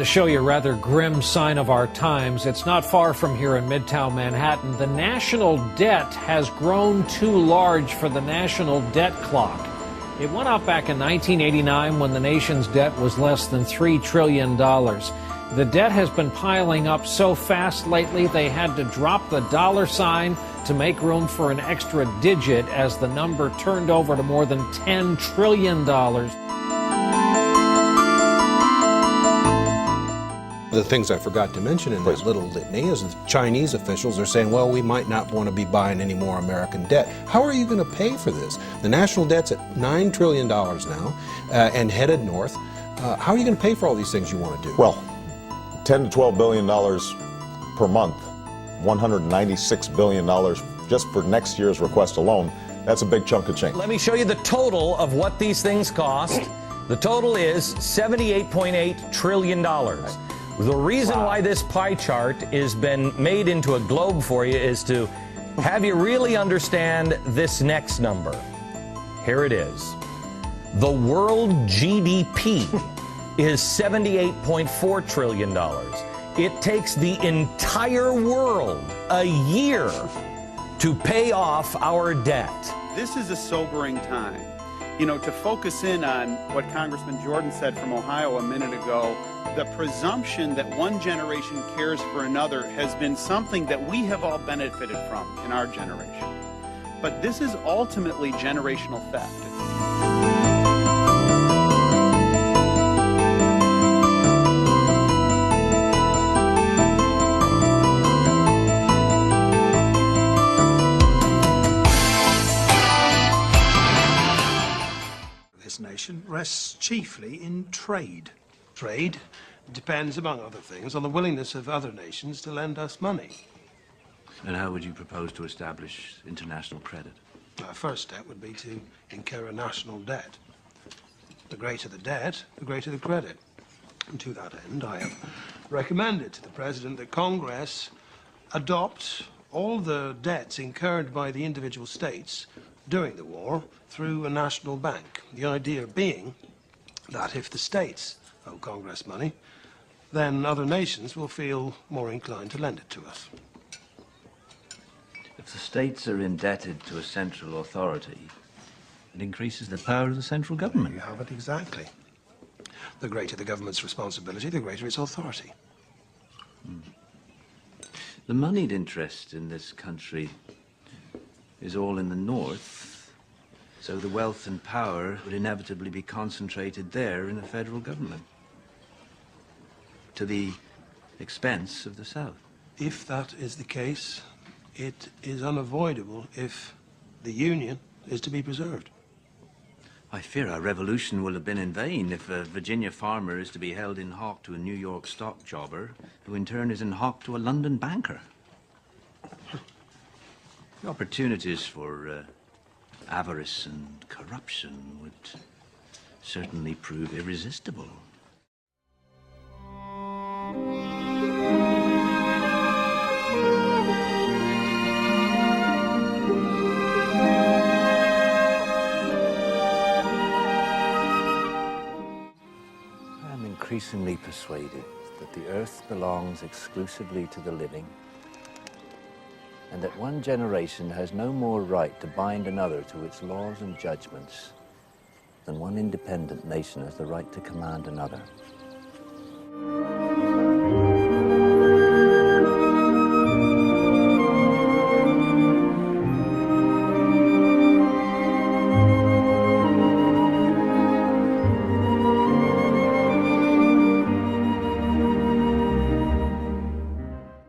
to show you a rather grim sign of our times. It's not far from here in Midtown Manhattan. The national debt has grown too large for the national debt clock. It went up back in 1989 when the nation's debt was less than $3 trillion. The debt has been piling up so fast lately they had to drop the dollar sign to make room for an extra digit as the number turned over to more than $10 trillion. The things I forgot to mention in that little litany is the Chinese officials are saying, well, we might not want to be buying any more American debt. How are you going to pay for this? The national debt's at $9 trillion now and headed north. How are you going to pay for all these things you want to do? Well, $10 to $12 billion per month, $196 billion just for next year's request alone. That's a big chunk of change. Let me show you the total of what these things cost. The total is $78.8 trillion. The reason why this pie chart has been made into a globe for you is to have you really understand this next number. Here it is. The world GDP is $78.4 trillion. It takes the entire world a year to pay off our debt. This is a sobering time. You know, to focus in on what Congressman Jordan said from Ohio a minute ago, the presumption that one generation cares for another has been something that we have all benefited from in our generation. But this is ultimately generational theft. This nation rests chiefly in trade. Trade depends, among other things, on the willingness of other nations to lend us money. And how would you propose to establish international credit? Our first step would be to incur a national debt. The greater the debt, the greater the credit. And to that end, I have recommended to the President that Congress adopt all the debts incurred by the individual states during the war through a national bank. The idea being that if the states owe Congress money, then other nations will feel more inclined to lend it to us. If the states are indebted to a central authority, it increases the power of the central government. You have it exactly. The greater the government's responsibility, the greater its authority. The moneyed interest in this country is all in the north, so the wealth and power would inevitably be concentrated there in the federal government, to the expense of the South. If that is the case, it is unavoidable if the Union is to be preserved. I fear our revolution will have been in vain if a Virginia farmer is to be held in hock to a New York stock jobber, who in turn is in hock to a London banker. The opportunities for avarice and corruption would certainly prove irresistible. I am increasingly persuaded that the earth belongs exclusively to the living, and that one generation has no more right to bind another to its laws and judgments than one independent nation has the right to command another.